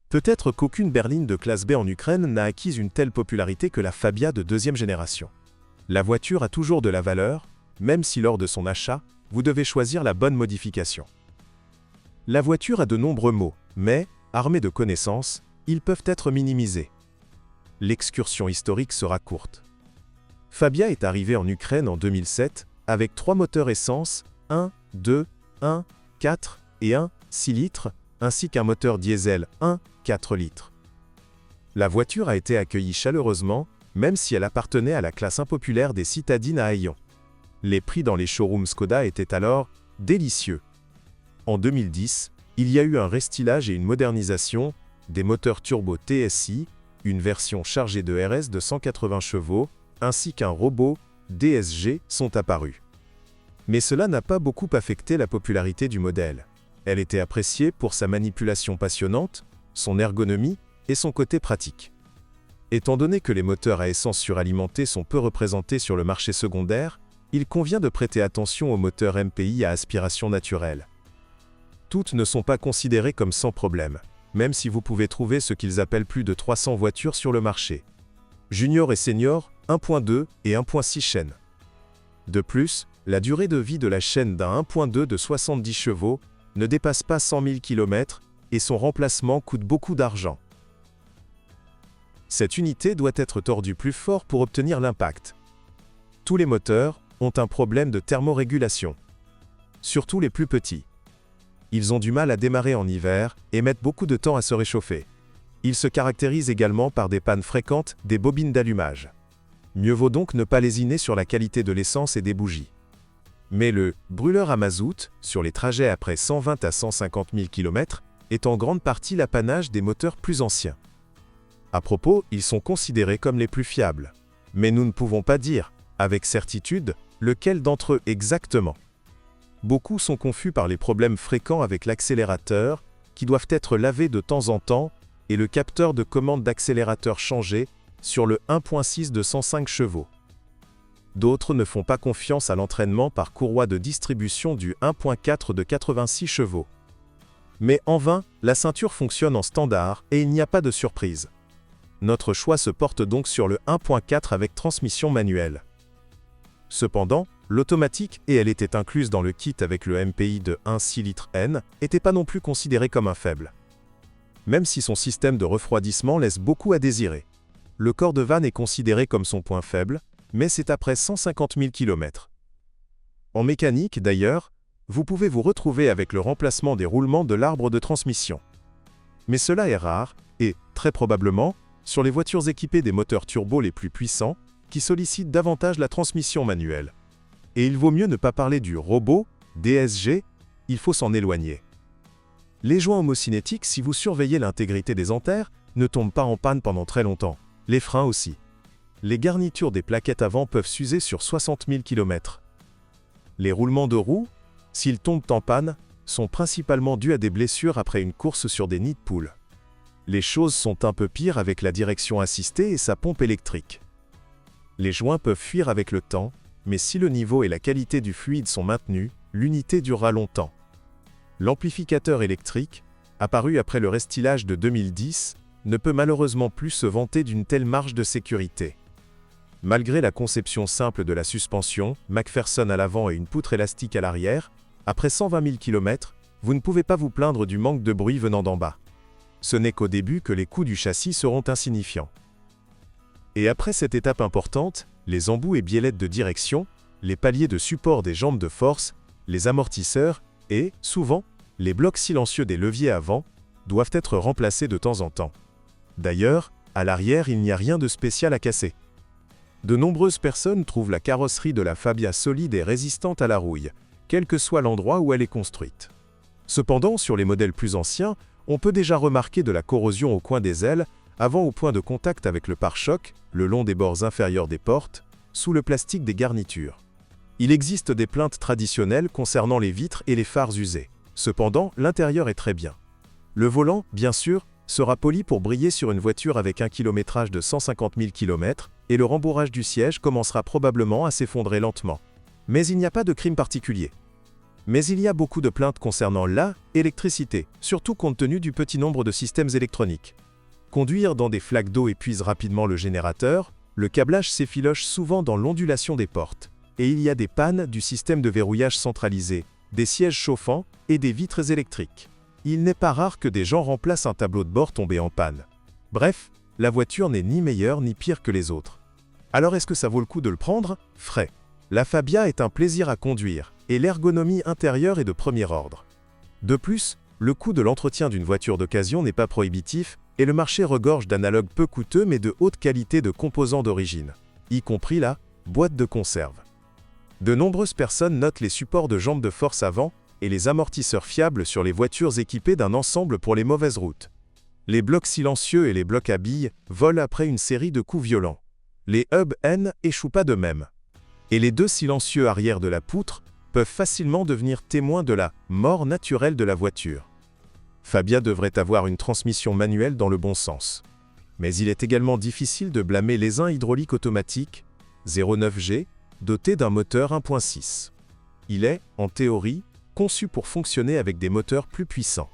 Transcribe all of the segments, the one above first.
Peut-être qu'aucune berline de classe B en Ukraine n'a acquis une telle popularité que la Fabia de deuxième génération. La voiture a toujours de la valeur, même si lors de son achat, vous devez choisir la bonne modification. La voiture a de nombreux maux, mais, armée de connaissances, ils peuvent être minimisés. L'excursion historique sera courte. Fabia est arrivée en Ukraine en 2007 avec 3 moteurs essence, 1, 2, 1, 4 et 1, 6 litres, ainsi qu'un moteur diesel 1, 4 litres. La voiture a été accueillie chaleureusement, même si elle appartenait à la classe impopulaire des citadines à haillons. Les prix dans les showrooms Skoda étaient alors délicieux. En 2010, il y a eu un restylage et une modernisation, des moteurs turbo TSI, une version chargée de RS de 180 chevaux, ainsi qu'un robot DSG sont apparus. Mais cela n'a pas beaucoup affecté la popularité du modèle. Elle était appréciée pour sa manipulation passionnante, son ergonomie et son côté pratique. Étant donné que les moteurs à essence suralimentés sont peu représentés sur le marché secondaire, il convient de prêter attention aux moteurs MPI à aspiration naturelle. Toutes ne sont pas considérées comme sans problème, même si vous pouvez trouver ce qu'ils appellent plus de 300 voitures sur le marché. Junior et Senior, 1.2 et 1.6 chaînes. De plus, la durée de vie de la chaîne d'un 1.2 de 70 chevaux ne dépasse pas 100 000 km et son remplacement coûte beaucoup d'argent. Cette unité doit être tordue plus fort pour obtenir l'impact. Tous les moteurs ont un problème de thermorégulation. Surtout les plus petits. Ils ont du mal à démarrer en hiver et mettent beaucoup de temps à se réchauffer. Ils se caractérisent également par des pannes fréquentes des bobines d'allumage. Mieux vaut donc ne pas lésiner sur la qualité de l'essence et des bougies. Mais le brûleur à mazout, sur les trajets après 120 à 150 000 km, est en grande partie l'apanage des moteurs plus anciens. À propos, ils sont considérés comme les plus fiables. Mais nous ne pouvons pas dire, avec certitude, lequel d'entre eux exactement. Beaucoup sont confus par les problèmes fréquents avec l'accélérateur, qui doivent être lavés de temps en temps, et le capteur de commande d'accélérateur changé, sur le 1.6 de 105 chevaux. D'autres ne font pas confiance à l'entraînement par courroie de distribution du 1.4 de 86 chevaux. Mais en vain, la ceinture fonctionne en standard et il n'y a pas de surprise. Notre choix se porte donc sur le 1.4 avec transmission manuelle. Cependant, l'automatique, et elle était incluse dans le kit avec le MPI de 1,6 litres N, n'était pas non plus considérée comme un faible. Même si son système de refroidissement laisse beaucoup à désirer. Le corps de vanne est considéré comme son point faible, mais c'est après 150 000 km. En mécanique, d'ailleurs, vous pouvez vous retrouver avec le remplacement des roulements de l'arbre de transmission. Mais cela est rare, et, très probablement, sur les voitures équipées des moteurs turbo les plus puissants, qui sollicitent davantage la transmission manuelle. Et il vaut mieux ne pas parler du robot, DSG, il faut s'en éloigner. Les joints homocinétiques, si vous surveillez l'intégrité des ampères, ne tombent pas en panne pendant très longtemps. Les freins aussi. Les garnitures des plaquettes avant peuvent s'user sur 60 000 km. Les roulements de roues, s'ils tombent en panne, sont principalement dus à des blessures après une course sur des nids de poules. Les choses sont un peu pires avec la direction assistée et sa pompe électrique. Les joints peuvent fuir avec le temps, mais si le niveau et la qualité du fluide sont maintenus, l'unité durera longtemps. L'amplificateur électrique, apparu après le restylage de 2010, ne peut malheureusement plus se vanter d'une telle marge de sécurité. Malgré la conception simple de la suspension, McPherson à l'avant et une poutre élastique à l'arrière, après 120 000 km, vous ne pouvez pas vous plaindre du manque de bruit venant d'en bas. Ce n'est qu'au début que les coûts du châssis seront insignifiants. Et après cette étape importante, les embouts et biellettes de direction, les paliers de support des jambes de force, les amortisseurs et, souvent, les blocs silencieux des leviers avant, doivent être remplacés de temps en temps. D'ailleurs, à l'arrière, il n'y a rien de spécial à casser. De nombreuses personnes trouvent la carrosserie de la Fabia solide et résistante à la rouille, quel que soit l'endroit où elle est construite. Cependant, sur les modèles plus anciens, on peut déjà remarquer de la corrosion au coin des ailes, avant au point de contact avec le pare-choc, le long des bords inférieurs des portes, sous le plastique des garnitures. Il existe des plaintes traditionnelles concernant les vitres et les phares usés. Cependant, l'intérieur est très bien. Le volant, bien sûr, sera poli pour briller sur une voiture avec un kilométrage de 150 000 km, et le rembourrage du siège commencera probablement à s'effondrer lentement. Mais il n'y a pas de crime particulier. Mais il y a beaucoup de plaintes concernant l'électricité, surtout compte tenu du petit nombre de systèmes électroniques. Conduire dans des flaques d'eau épuise rapidement le générateur, le câblage s'effiloche souvent dans l'ondulation des portes, et il y a des pannes du système de verrouillage centralisé, des sièges chauffants et des vitres électriques. Il n'est pas rare que des gens remplacent un tableau de bord tombé en panne. Bref, la voiture n'est ni meilleure ni pire que les autres. Alors est-ce que ça vaut le coup de le prendre? Frais. La Fabia est un plaisir à conduire, et l'ergonomie intérieure est de premier ordre. De plus, le coût de l'entretien d'une voiture d'occasion n'est pas prohibitif, et le marché regorge d'analogues peu coûteux mais de haute qualité de composants d'origine, y compris la boîte de conserve. De nombreuses personnes notent les supports de jambes de force avant et les amortisseurs fiables sur les voitures équipées d'un ensemble pour les mauvaises routes. Les blocs silencieux et les blocs à billes volent après une série de coups violents. Les hubs N échouent pas de même. Et les deux silencieux arrière de la poutre peuvent facilement devenir témoins de la mort naturelle de la voiture. Fabia devrait avoir une transmission manuelle dans le bon sens. Mais il est également difficile de blâmer les hydrauliques automatiques 09G dotés d'un moteur 1.6. Il est, en théorie, conçu pour fonctionner avec des moteurs plus puissants.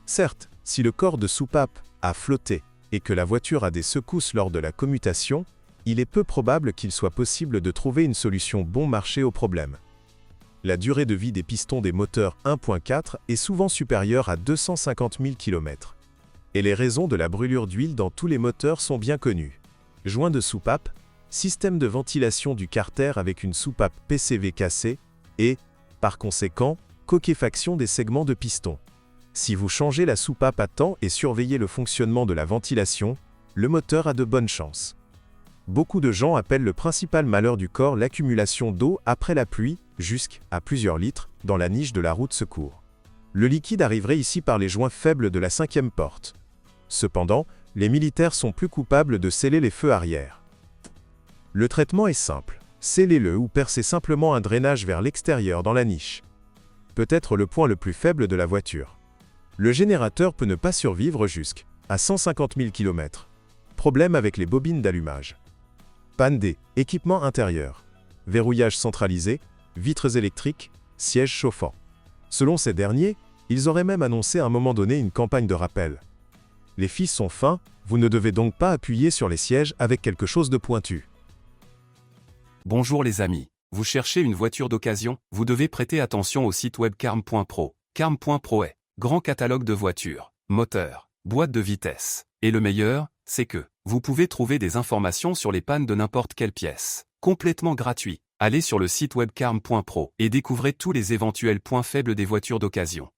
Certes, si le corps de soupape a flotté et que la voiture a des secousses lors de la commutation, il est peu probable qu'il soit possible de trouver une solution bon marché au problème. La durée de vie des pistons des moteurs 1.4 est souvent supérieure à 250 000 km. Et les raisons de la brûlure d'huile dans tous les moteurs sont bien connues. Joint de soupape, système de ventilation du carter avec une soupape PCV cassée et, par conséquent, coquefaction des segments de piston. Si vous changez la soupape à temps et surveillez le fonctionnement de la ventilation, le moteur a de bonnes chances. Beaucoup de gens appellent le principal malheur du corps l'accumulation d'eau après la pluie, jusqu'à plusieurs litres, dans la niche de la roue de secours. Le liquide arriverait ici par les joints faibles de la cinquième porte. Cependant, les militaires sont plus coupables de sceller les feux arrière. Le traitement est simple. Scellez-le ou percez simplement un drainage vers l'extérieur dans la niche. Peut-être le point le plus faible de la voiture. Le générateur peut ne pas survivre jusqu'à 150 000 km. Problème avec les bobines d'allumage. Panne des équipements intérieurs. Verrouillage centralisé, vitres électriques, sièges chauffants. Selon ces derniers, ils auraient même annoncé à un moment donné une campagne de rappel. Les fils sont fins, vous ne devez donc pas appuyer sur les sièges avec quelque chose de pointu. Bonjour les amis. Vous cherchez une voiture d'occasion? Vous devez prêter attention au site web carm.pro. Carm.pro est grand catalogue de voitures, moteurs, boîtes de vitesse. Et le meilleur, c'est que vous pouvez trouver des informations sur les pannes de n'importe quelle pièce. Complètement gratuit. Allez sur le site web carm.pro et découvrez tous les éventuels points faibles des voitures d'occasion.